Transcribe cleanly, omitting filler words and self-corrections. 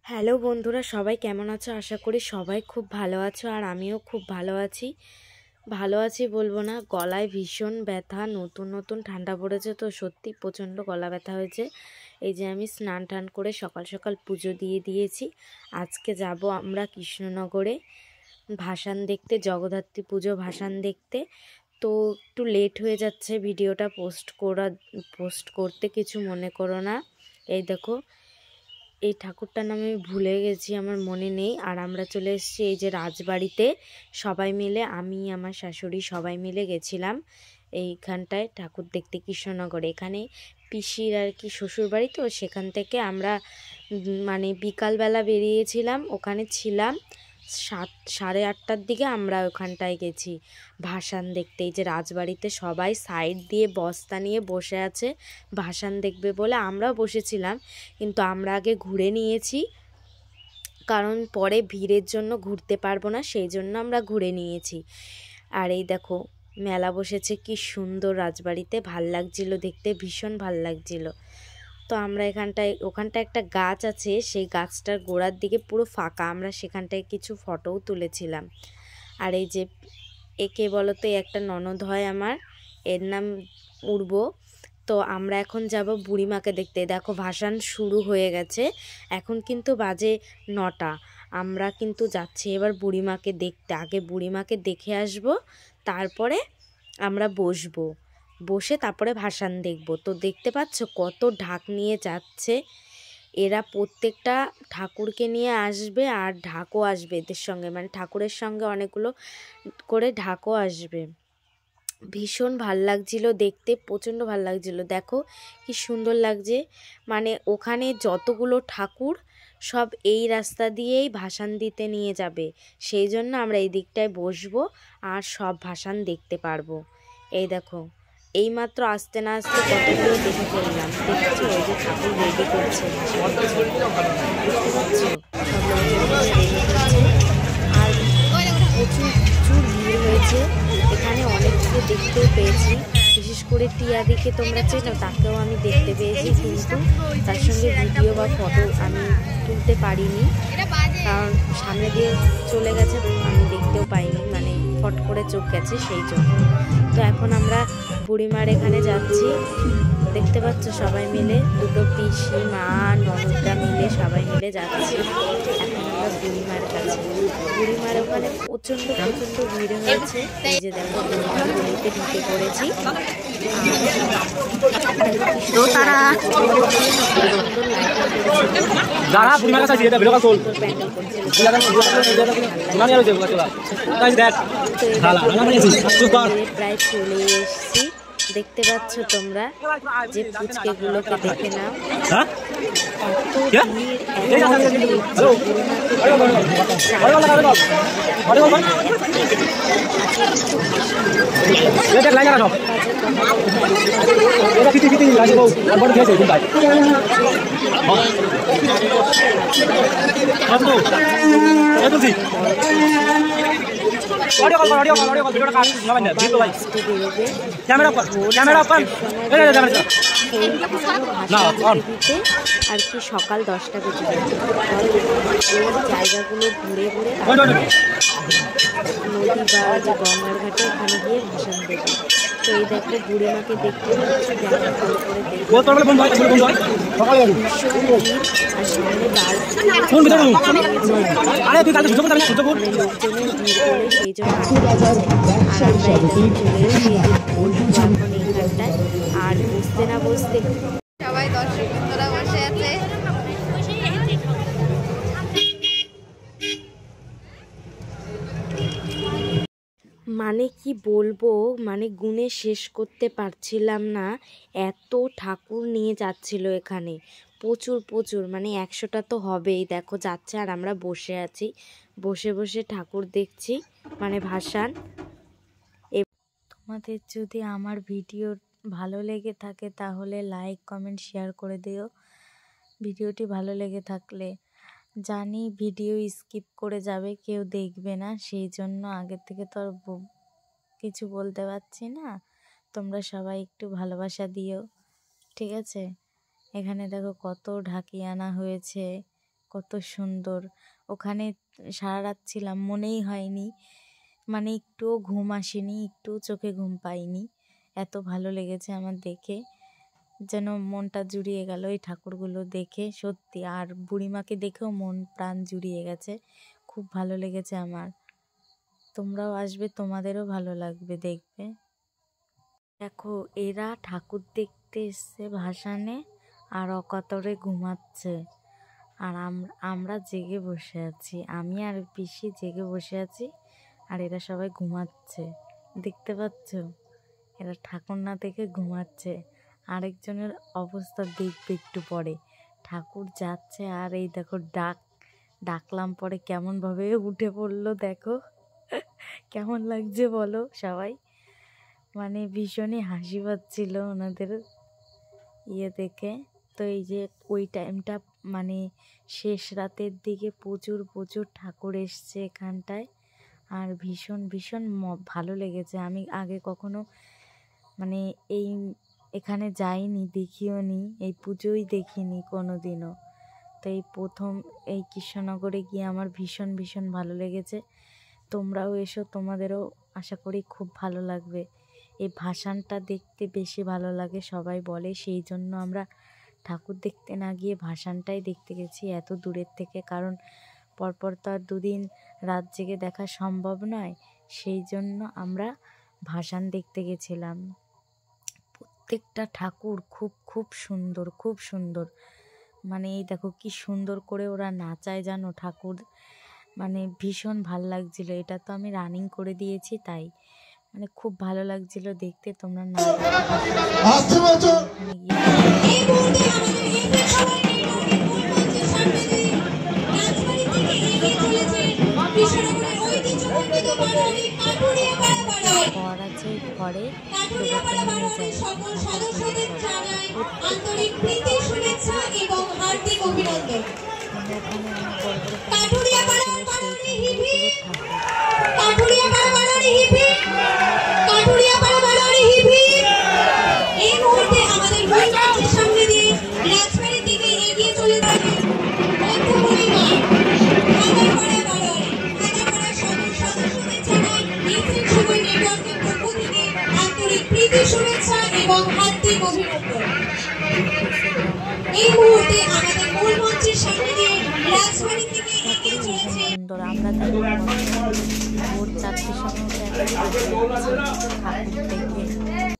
Hello বন্ধুরা, সবাই কেমন আছো? আশা করি সবাই খুব ভালো আছো, আর আমিও খুব ভালো আছি। ভালো আছি বলবো না, গলায় ভীষণ ব্যথা। নতুন নতুন ঠান্ডা পড়েছে তো সত্যি প্রচণ্ড গলা ব্যথা হয়েছে। এই যে আমি স্নান টান করে সকাল সকাল পুজো দিয়ে দিয়েছি। আজকে যাব আমরা কৃষ্ণনগরে ভাসান দেখতে, জগদ্ধাত্রী পুজো ভাসান দেখতে। তো একটু লেট হয়ে যাচ্ছে ভিডিওটা পোস্ট করতে, কিছু মনে করো না। এই দেখো, এই ঠাকুরটার নাম আমি ভুলে গেছি, আমার মনে নেই। আর আমরা চলে এসেছি এই যে রাজবাড়িতে, সবাই মিলে, আমি আমার শাশুড়ি সবাই মিলে গেছিলাম এইখানটায় ঠাকুর দেখতে কৃষ্ণনগরে। এখানে পিসির আর কি শ্বশুর বাড়ি, তো সেখান থেকে আমরা মানে বিকালবেলা বেরিয়েছিলাম, ওখানে ছিলাম 7:30-8টার দিকে আমরা ওখানটায় গেছি ভাসান দেখতে। এই যে রাজবাড়িতে সবাই সাইড দিয়ে বস্তা নিয়ে বসে আছে ভাসান দেখবে বলে, আমরাও বসেছিলাম, কিন্তু আমরা আগে ঘুরে নিয়েছি, কারণ পরে ভিড়ের জন্য ঘুরতে পারবো না, সেই জন্য আমরা ঘুরে নিয়েছি। আর এই দেখো মেলা বসেছে, কি সুন্দর রাজবাড়িতে, ভাল লাগছিল দেখতে, ভীষণ ভাল লাগছিল। তো আমরা ওখানটায় একটা গাছ আছে, সেই গাছটার গোড়ার দিকে পুরো ফাঁকা, আমরা সেখানটায় কিছু ফটোও তুলেছিলাম। আর এই যে একে বলো তো, একটা ননদ হয় আমার, এর নাম উর্ব। তো আমরা এখন যাব বুড়িমাকে দেখতে। দেখো ভাসান শুরু হয়ে গেছে, এখন কিন্তু বাজে 9টা। আমরা কিন্তু যাচ্ছি এবার বুড়িমাকে দেখতে। আগে বুড়িমাকে দেখে আসব, তারপরে আমরা বসে তারপরে ভাসান দেখব। তো দেখতে পাচ্ছ কত ঢাক নিয়ে যাচ্ছে এরা, প্রত্যেকটা ঠাকুরকে নিয়ে আসবে, আর ঢাকও আসবে এদের সঙ্গে, মানে ঠাকুরের সঙ্গে অনেকগুলো করে ঢাকও আসবে। ভীষণ ভাল লাগছিল দেখতে, প্রচণ্ড ভাল লাগছিল। দেখো কি সুন্দর লাগছে, মানে ওখানে যতগুলো ঠাকুর সব এই রাস্তা দিয়েই ভাসান দিতে নিয়ে যাবে, সেই জন্য আমরা এই দিকটায় বসবো আর সব ভাসান দেখতে পারবো। এই দেখো এইমাত্র আসতে না আসতে কতগুলো দেখে ফেললাম। দেখছো ওই যে ঠাকুর রেডি করছে ভাসান, দেখতে পাচ্ছ সব রেডি করছে। আর প্রচুর প্রচুর ভিড় হয়েছে এখানে, অনেককে দেখতেও পেয়েছি, বিশেষ করে টিয়াদিকে তোমরা চেনো, তাকেও আমি দেখতে পেয়েছি, কিন্তু তার সঙ্গে ভিডিও বা ফটো আমি তুলতে পারিনি, কারণ সামনে দিয়ে চলে গেছে, আমি দেখতেও পাইনি, মানে ফট করে চোখ গেছে সেই জন্য। তো এখন আমরা বুড়িমার এখানে যাচ্ছি, দেখতে পাচ্ছ সবাই মিলে, দুটো পিসি মা ননদরা মিলে সবাই মিলে যাচ্ছি এখন আমরা বুড়িমার কাছে। বুড়িমার ওখানে প্রচণ্ড ভিড় হয়েছে। এই যে দেখো বুড়িমার গলিতে ঢুকে পড়েছি। প্রায় চলে এসছি, দেখতে পাচ্ছ তোমরা যে পুচকেগুলোকে দেখে নাও, আর কি সকাল 10টা বেজে গেছে। জায়গাগুলো ঘুরে ঘুরে নদী বা যে গঙ্গার ঘাটে ওখানে গিয়ে ভাসান দেবে। তো এই দেখো বুড়িমাকে দেখতে পাচ্ছি, আর সামনে সেই জন্য এইখানটায় আর বুঝতে না বুঝতে সবাই দর্শক বন্ধুরা বসে আছে। মানে কি বলবো, মানে গুণে শেষ করতে পারছিলাম না, এত ঠাকুর নিয়ে যাচ্ছিল এখানে, প্রচুর, মানে 100টা তো হবেই। দেখো যাচ্ছে আর আমরা বসে আছি, বসে বসে ঠাকুর দেখছি, মানে ভাসান। তোমাদের যদি আমার ভিডিও ভালো লেগে থাকে তাহলে লাইক কমেন্ট শেয়ার করে দিও। ভিডিওটি ভালো লেগে থাকলে, জানি ভিডিও স্কিপ করে যাবে, কেউ দেখবে না, সেই জন্য আগের থেকে তো আর কিছু বলতে পারছি না। তোমরা সবাই একটু ভালোবাসা দিও, ঠিক আছে? এখানে দেখো কত ঢাকি আনা হয়েছে, কত সুন্দর। ওখানে সারা রাত ছিলাম, মনেই হয়নি, মানে একটুও ঘুম আসেনি, একটুও চোখে ঘুম পাইনি। এত ভালো লেগেছে আমার দেখে, যেন মনটা জুড়িয়ে গেল এই ঠাকুরগুলো দেখে সত্যি। আর বুড়িমাকে দেখেও মন প্রাণ জুড়িয়ে গেছে, খুব ভালো লেগেছে আমার। তোমরাও আসবে, তোমাদেরও ভালো লাগবে দেখবে। দেখো এরা ঠাকুর দেখতে এসছে ভাসানে আর অকাতরে ঘুমাচ্ছে, আর আমরা জেগে বসে আছি, আমি আর পিসি জেগে বসে আছি, আর এরা সবাই ঘুমাচ্ছে। দেখতে পাচ্ছ, এরা ঠাকুর না দেখে ঘুমাচ্ছে। আরেকজনের অবস্থা দেখবে একটু পরে, ঠাকুর যাচ্ছে আর এই দেখো ডাকলাম পরে কেমনভাবে উঠে পড়লো। দেখো কেমন লাগছে বলো সবাই, মানে ভীষণই হাসি পাচ্ছিল ওনাদের দেখে। তো এই যে ওই টাইমটা মানে শেষ রাতের দিকে প্রচুর ঠাকুর এসছে এখানটায়, আর ভীষণ ভালো লেগেছে। আমি আগে কখনো মানে এখানে যাইনি, দেখিও নি, এই পুজোই দেখিনি কোনো দিনও। তো এই প্রথম এই কৃষ্ণনগরে গিয়ে আমার ভীষণ ভালো লেগেছে। তোমরাও এসো, তোমাদেরও আশা করি খুব ভালো লাগবে। এই ভাসানটা দেখতে বেশি ভালো লাগে সবাই বলে, সেই জন্য আমরা ঠাকুর দেখতে না গিয়ে ভাসানটাই দেখতে গেছি এত দূরের থেকে, কারণ পরপর তো আর দুদিন রাত জেগে দেখা সম্ভব নয়, সেই জন্য আমরা ভাসান দেখতে গেছিলাম। প্রত্যেকটা ঠাকুর খুব সুন্দর, মানে এই দেখো কি সুন্দর করে ওরা নাচায় জানো ঠাকুর, মানে ভীষণ ভাল লাগছিল। এটা তো আমি রানিং করে দিয়েছি, তাই মানে খুব ভালো লাগছিল দেখতে। তোমরা না ঘর আছে, ঘরে শুভেচ্ছা এবং হার্দিক অভিনন্দন। এই মুহূর্তে আমাদের মূল মঞ্চের সামনে দিয়ে রাজবাড়ি থেকে এগিয়ে চলেছে সুন্দর। আমরা ভোর 4টের সময় ঠাকুর দেখে